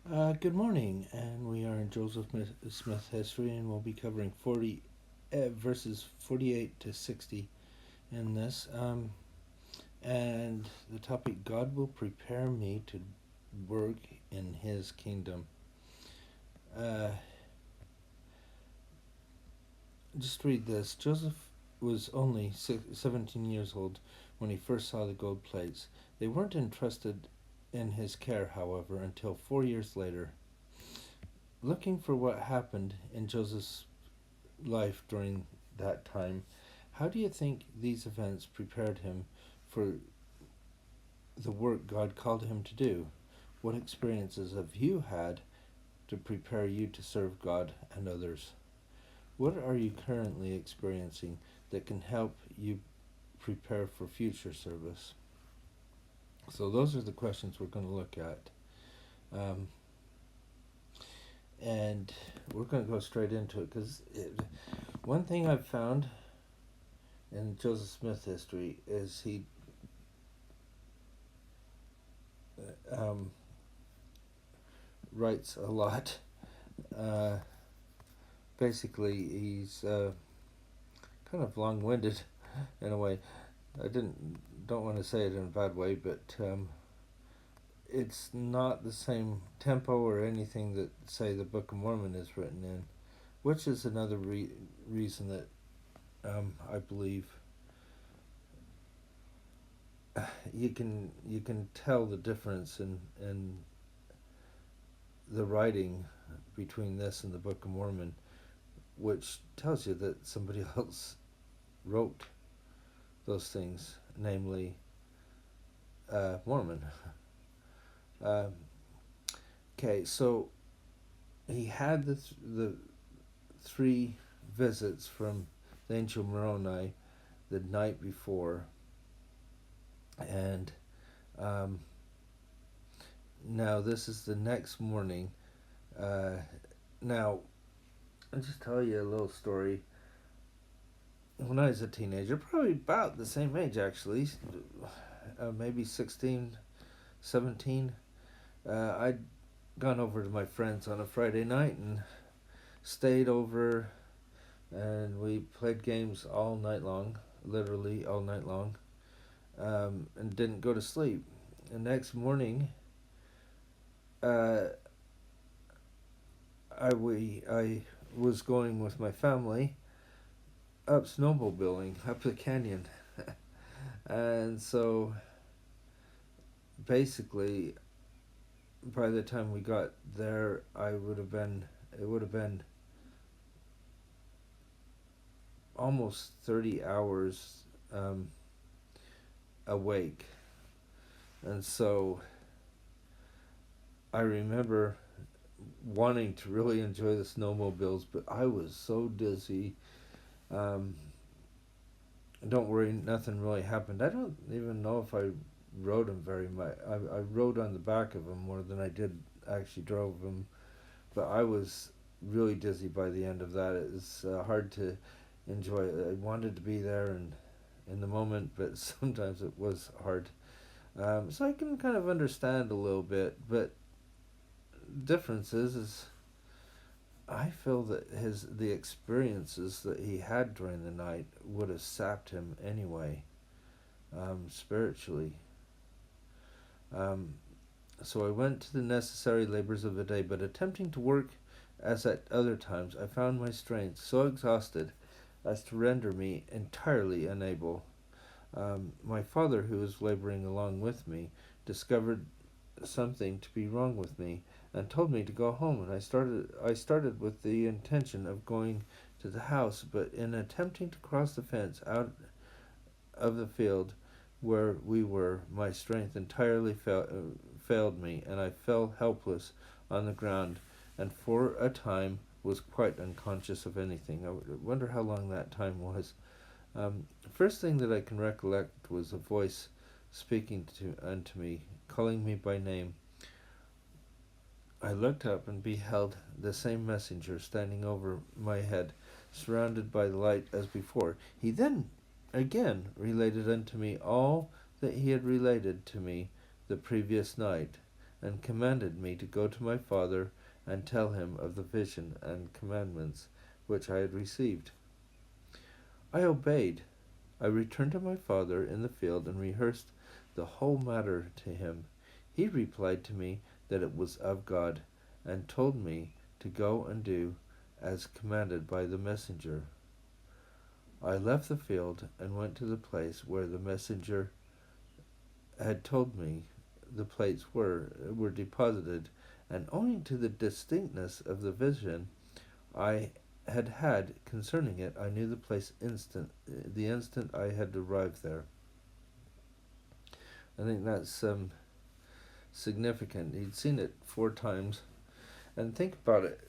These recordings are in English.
Good morning, and we are in Joseph Smith history, and we'll be covering 40 verses 48 to 60 in this. And the topic: God will prepare me to work in His kingdom. Uh, just read this. Joseph was only 17 years old when he first saw the gold plates. They weren't entrusted in his care, however, until 4 years later. Looking for what happened in Joseph's life during that time, how do you think these events prepared him for the work God called him to do? What experiences have you had to prepare you to serve God and others? What are you currently experiencing that can help you prepare for future service? So, those are the questions we're going to look at. Um, and we're going to go straight into it because one thing I've found in Joseph Smith history is he um, writes a lot. Uh, Basically, he's kind of long-winded in a way. I don't want to say it in a bad way, but it's not the same tempo or anything that, say, the Book of Mormon is written in, which is another reason that I believe you can tell the difference in the writing between this and the Book of Mormon, which tells you that somebody else wrote those things, namely Mormon. Okay, so he had the three visits from the angel Moroni the night before, and now this is the next morning. Now, I'll just tell you a little story. When I was a teenager, probably about the same age actually, maybe 16, 17, I'd gone over to my friends on a Friday night and stayed over, and we played games all night long, literally all night long, and didn't go to sleep. The next morning, uh, I was going with my family up snowmobiling up the canyon, and so basically, by the time we got there, it would have been almost 30 hours awake. And so I remember wanting to really enjoy the snowmobiles, but I was so dizzy. Um, don't worry, nothing really happened. I don't even know if I rode them very much. I rode on the back of them more than I did actually drove them, but I was really dizzy by the end of that. It was hard to enjoy it. I wanted to be there and in the moment, but sometimes it was hard. So I can kind of understand a little bit, but difference is I feel that the experiences that he had during the night would have sapped him anyway, spiritually. Um, so I went to the necessary labors of the day, but attempting to work as at other times, I found my strength so exhausted as to render me entirely unable. My father, who was laboring along with me, discovered something to be wrong with me and told me to go home, and I started with the intention of going to the house, but in attempting to cross the fence out of the field where we were, my strength entirely failed me, and I fell helpless on the ground, and for a time was quite unconscious of anything. I wonder how long that time was. First thing that I can recollect was a voice speaking unto me, calling me by name. I looked up and beheld the same messenger standing over my head, surrounded by the light as before. He then again related unto me all that he had related to me the previous night, and commanded me to go to my father and tell him of the vision and commandments which I had received. I obeyed. I returned to my father in the field and rehearsed the whole matter to him. He replied to me that it was of God, and told me to go and do as commanded by the messenger. I left the field and went to the place where the messenger had told me the plates were deposited, and owing to the distinctness of the vision I had concerning it, I knew the place the instant I had arrived there. I think that's significant. He'd seen it 4 times, and think about it.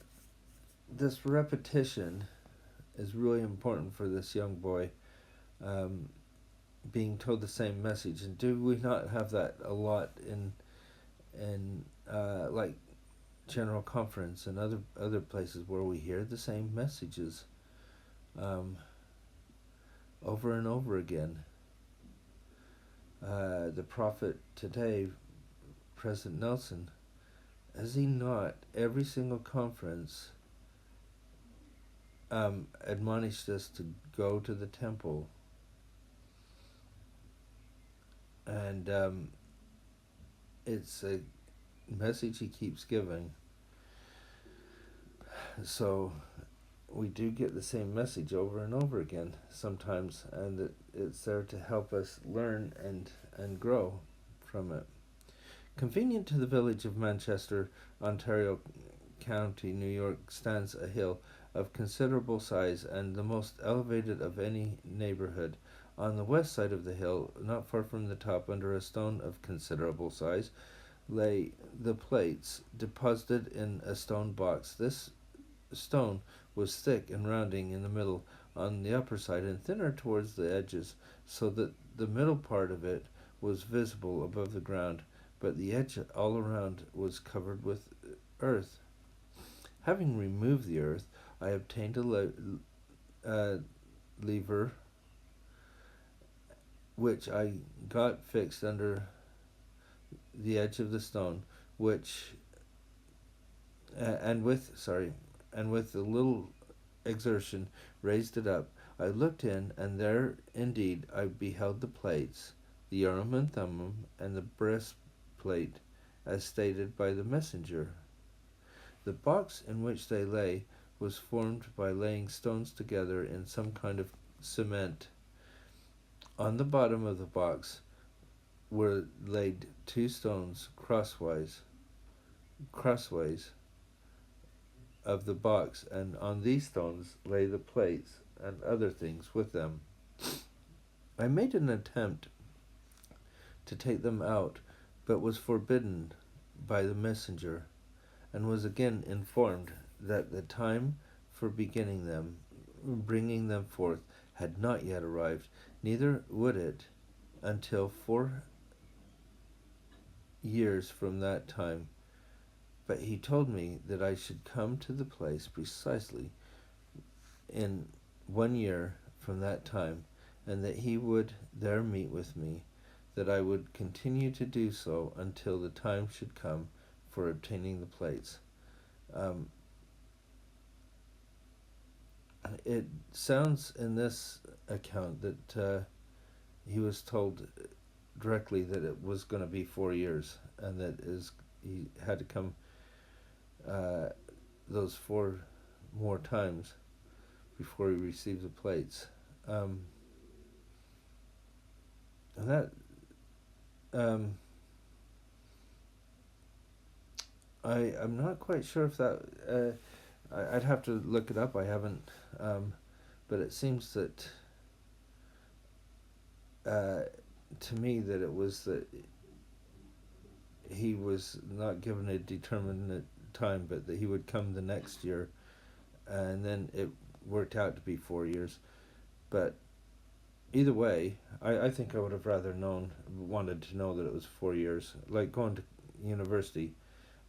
This repetition is really important for this young boy, being told the same message. And do we not have that a lot in like general conference and other places where we hear the same messages over and over again? The prophet today, President Nelson, has he not every single conference admonished us to go to the temple? And it's a message he keeps giving. So we do get the same message over and over again sometimes, and it's there to help us learn and grow from it. Convenient to the village of Manchester, Ontario County, New York, stands a hill of considerable size and the most elevated of any neighborhood. On the west side of the hill, not far from the top, under a stone of considerable size, lay the plates deposited in a stone box. This stone was thick and rounding in the middle on the upper side and thinner towards the edges, so that the middle part of it was visible above the ground, but the edge all around was covered with earth. Having removed the earth, I obtained a lever, which I got fixed under the edge of the stone, and with a little exertion raised it up. I looked in, and there indeed I beheld the plates, the Urim and Thummim, and the breastplate, as stated by the messenger. The box in which they lay was formed by laying stones together in some kind of cement. On the bottom of the box were laid 2 stones crossways of the box, and on these stones lay the plates and other things with them. I made an attempt to take them out, but was forbidden by the messenger, and was again informed that the time for bringing them forth, had not yet arrived, neither would it until 4 years from that time. But he told me that I should come to the place precisely in 1 year from that time, and that he would there meet with me, that I would continue to do so until the time should come for obtaining the plates. It sounds in this account that he was told directly that it was going to be 4 years, and that he had to come those 4 more times before he received the plates. And that I'm not quite sure if that I'd have to look it up. I haven't, but it seems that to me that it was that he was not given a determinate time, but that he would come the next year, and then it worked out to be 4 years. But either way, I think I would have rather wanted to know that it was 4 years, like going to university.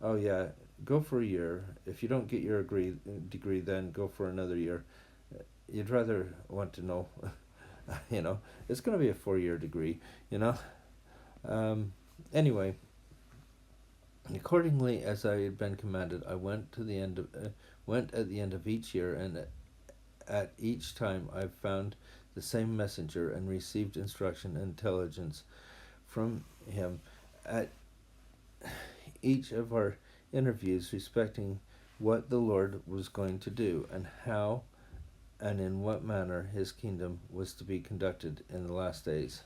Oh yeah, go for a year. If you don't get your degree, then go for another year. You'd rather want to know, it's going to be a 4-year degree, Anyway, Accordingly, as I had been commanded, I went at the end of each year, and at each time I found the same messenger and received instruction and intelligence from him at each of our interviews respecting what the Lord was going to do and how and in what manner his kingdom was to be conducted in the last days.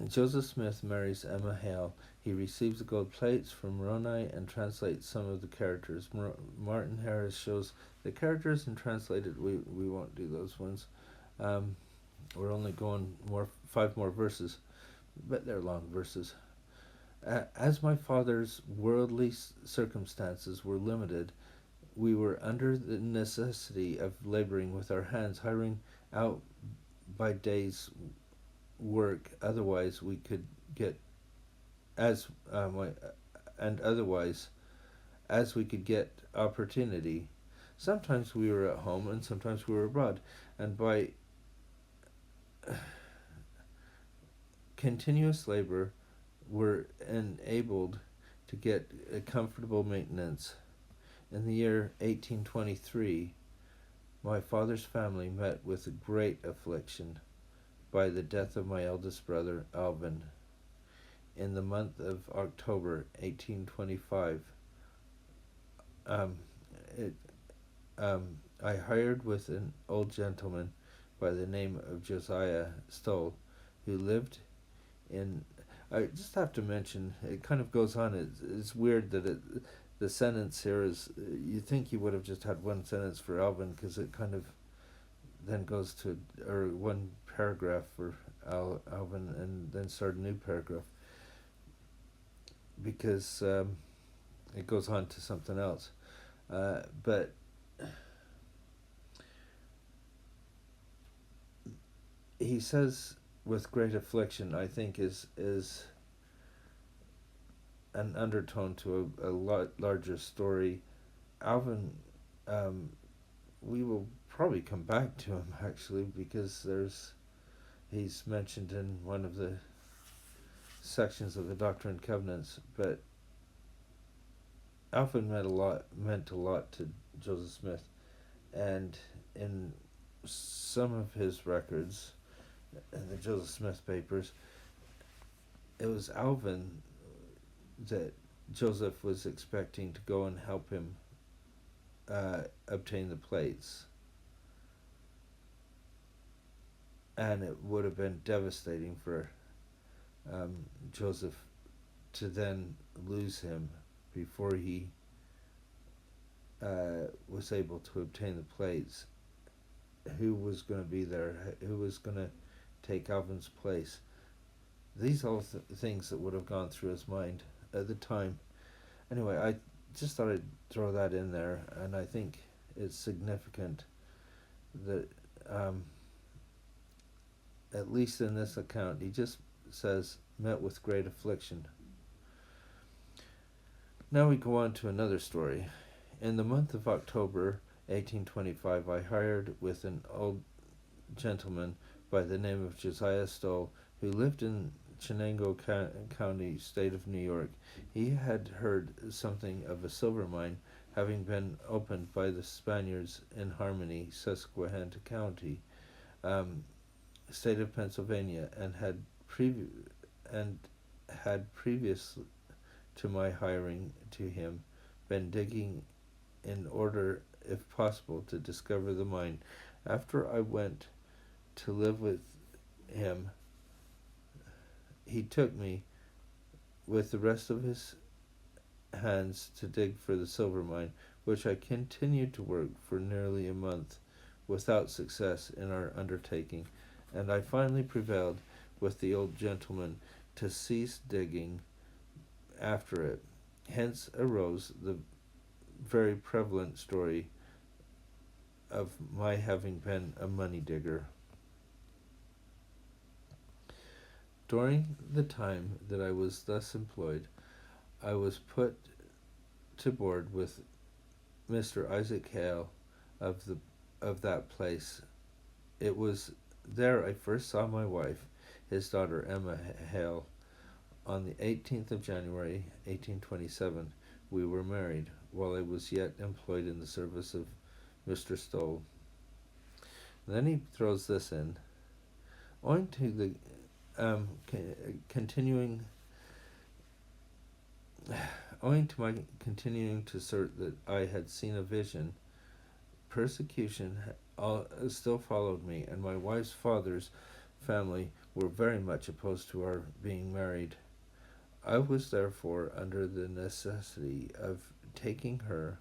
Joseph Smith marries Emma Hale. He receives the gold plates from Moroni and translates some of the characters. Martin Harris shows the characters and translated. We won't do those ones. We're only going 5 more verses, but they're long verses. As my father's worldly circumstances were limited, we were under the necessity of laboring with our hands, hiring out by day's work. Otherwise, we could get as we could get opportunity. Sometimes we were at home, and sometimes we were abroad, and by continuous labor, were enabled to get a comfortable maintenance. In the year 1823, my father's family met with a great affliction by the death of my eldest brother, Alvin. In the month of October 1825, I hired with an old gentleman by the name of Josiah Stoll, who lived in... I just have to mention, it kind of goes on, it's weird that the sentence here is, you think you would have just had one sentence for Alvin, because it kind of then goes to, or one paragraph for Alvin, and then start a new paragraph, because it goes on to something else. But he says, with great affliction, I think is an undertone to a lot larger story. Alvin, we will probably come back to him, actually, because he's mentioned in one of the sections of the Doctrine and Covenants, but Alvin meant a lot to Joseph Smith, and in some of his records, in the Joseph Smith papers, it was Alvin that Joseph was expecting to go and help him obtain the plates. And it would have been devastating for Joseph to then lose him before he was able to obtain the plates. Who was going to be there? Who was going to take Alvin's place? These are all things that would have gone through his mind at the time. Anyway, I just thought I'd throw that in there, and I think it's significant that at least in this account, he just says, met with great affliction. Now we go on to another story. In the month of October 1825, I hired with an old gentleman by the name of Josiah Stoll, who lived in Chenango County, state of New York. He had heard something of a silver mine having been opened by the Spaniards in Harmony, Susquehanna County, state of Pennsylvania, and had previous to my hiring to him been digging in order, if possible, to discover the mine. After I went to live with him, he took me with the rest of his hands to dig for the silver mine, which I continued to work for nearly a month without success in our undertaking, and I finally prevailed with the old gentleman to cease digging after it. Hence arose the very prevalent story of my having been a money digger. During the time that I was thus employed, I was put to board with Mr. Isaac Hale of that place. It was there I first saw my wife, his daughter Emma Hale, On the 18th of January, 1827, we were married, while I was yet employed in the service of Mr. Stoll. And then he throws this in. Owing to the owing to my continuing to assert that I had seen a vision, persecution still followed me, and my wife's father's family were very much opposed to our being married. I was therefore under the necessity of taking her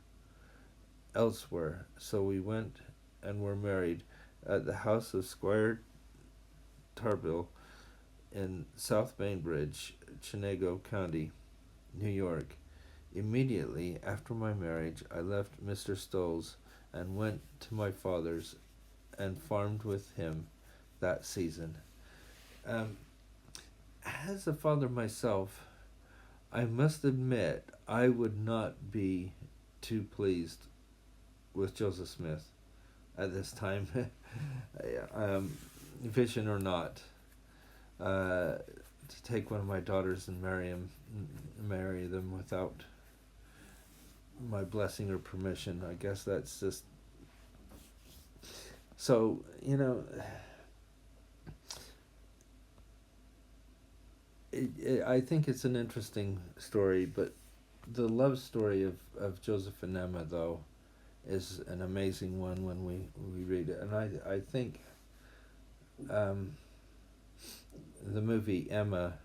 elsewhere, so we went and were married at the house of Squire Tarbill in South Bainbridge, Chenango County, New York. Immediately after my marriage, I left Mr. Stoll's and went to my father's and farmed with him that season. As a father myself, I must admit I would not be too pleased with Joseph Smith at this time, vision or not, to take one of my daughters and marry them without my blessing or permission. I guess that's just so, I think it's an interesting story, but the love story of Joseph and Emma, though, is an amazing one when we read it. And I think the movie Emma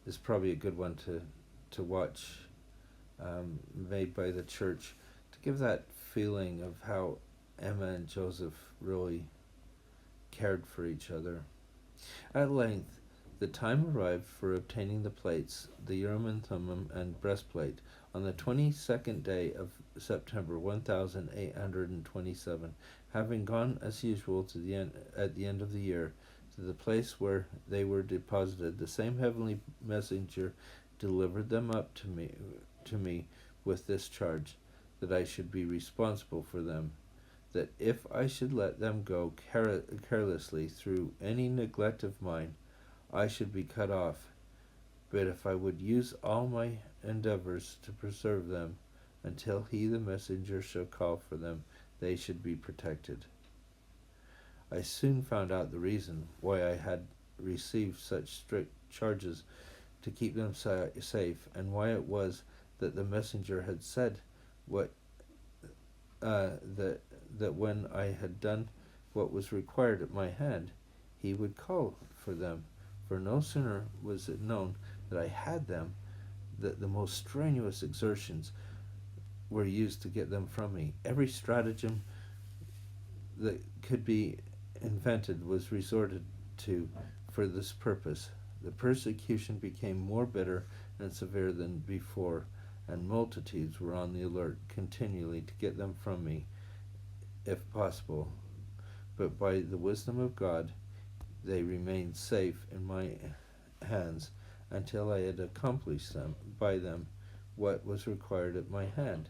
is probably a good one to watch, made by the church, to give that feeling of how Emma and Joseph really cared for each other. At length, the time arrived for obtaining the plates, the urim and thummim and breastplate, on the 22nd day of September 1827, having gone as usual at the end of the year to the place where they were deposited. The same heavenly messenger delivered them up to me with this charge, that I should be responsible for them, that if I should let them go carelessly through any neglect of mine, I should be cut off, but if I would use all my endeavors to preserve them until he, the messenger, shall call for them, they should be protected. I soon found out the reason why I had received such strict charges to keep them safe, and why it was that the messenger had said that when I had done what was required at my hand, he would call for them. For no sooner was it known that I had them, that the most strenuous exertions were used to get them from me. Every stratagem that could be invented was resorted to for this purpose. The persecution became more bitter and severe than before, and multitudes were on the alert continually to get them from me, if possible. But by the wisdom of God, they remained safe in my hands until I had accomplished by them what was required at my hand.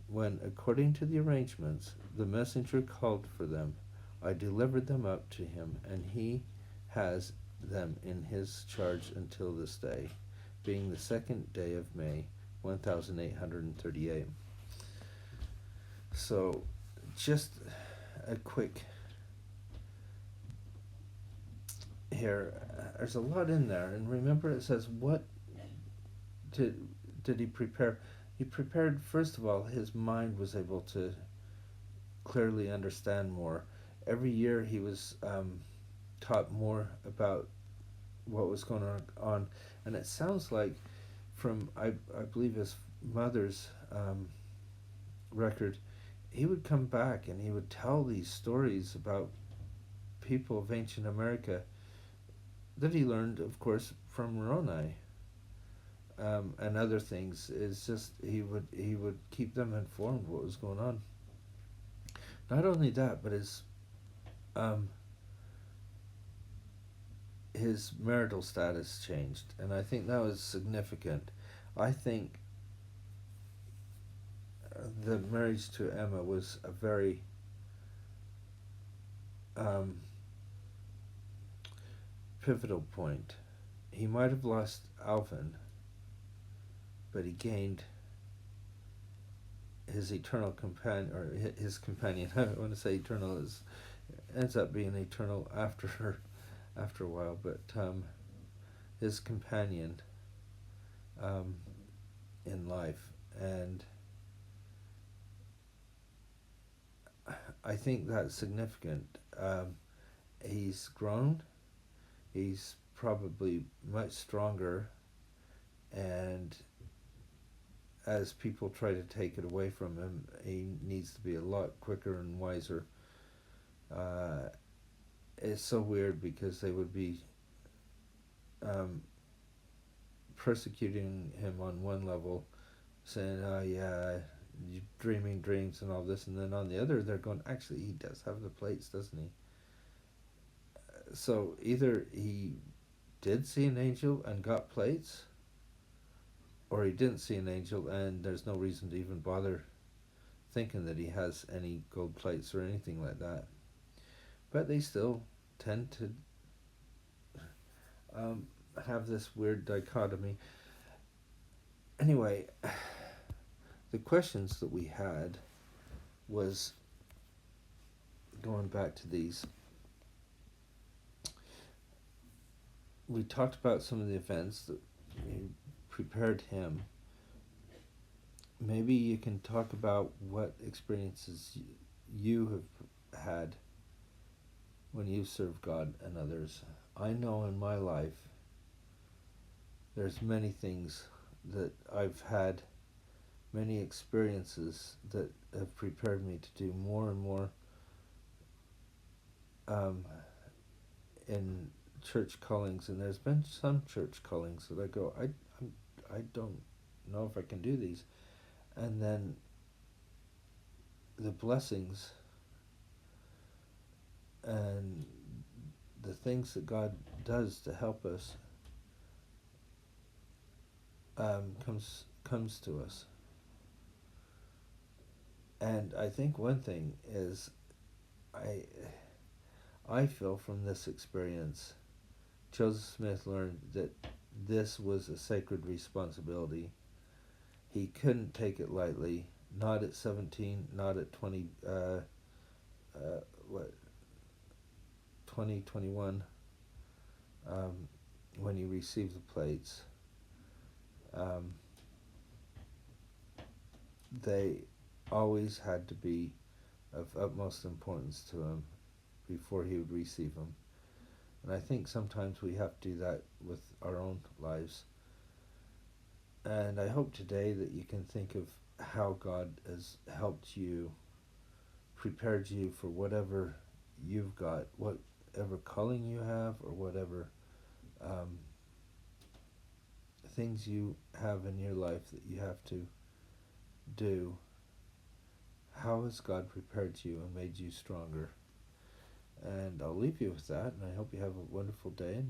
When, according to the arrangements, the messenger called for them, I delivered them up to him, and he has them in his charge until this day, being the 2nd day of May, 1838. So, just a quick here, there's a lot in there, and remember it says, what did he prepare? He prepared, first of all, his mind was able to clearly understand more. Every year he was taught more about what was going on, and it sounds like from, I believe, his mother's record, he would come back and he would tell these stories about people of ancient America that he learned, of course, from Moroni, and other things. It's just he would keep them informed what was going on. Not only that, but his marital status changed, and I think that was significant. I think the marriage to Emma was a very pivotal point. he might have lost Alvin, but he gained his eternal companion, or his companion. I want to say eternal is ends up being eternal after a while, but his companion in life, and I think that's significant. He's grown. He's probably much stronger, and as people try to take it away from him, he needs to be a lot quicker and wiser. It's so weird because they would be persecuting him on one level, saying, "Oh yeah, you're dreaming dreams and all this," and then on the other, they're going, "Actually, he does have the plates, doesn't he?" So either he did see an angel and got plates, or he didn't see an angel and there's no reason to even bother thinking that he has any gold plates or anything like that. But they still tend to have this weird dichotomy. Anyway, the questions that we had was, going back to these, we talked about some of the events that prepared him. Maybe you can talk about what experiences you have had when you serve God and others. I know in my life there's many things that I've had, many experiences that have prepared me to do more and more in church callings, and there's been some church callings that I go, I don't know if I can do these, and then the blessings and the things that God does to help us comes to us. And I think one thing is, I feel from this experience, Joseph Smith learned that this was a sacred responsibility. He couldn't take it lightly, not at 17, not at 2021, when he received the plates. They always had to be of utmost importance to him before he would receive them. And I think sometimes we have to do that with our own lives. And I hope today that you can think of how God has helped you, prepared you for whatever you've got, whatever calling you have, or whatever things you have in your life that you have to do. How has God prepared you and made you stronger? And I'll leave you with that, and I hope you have a wonderful day. And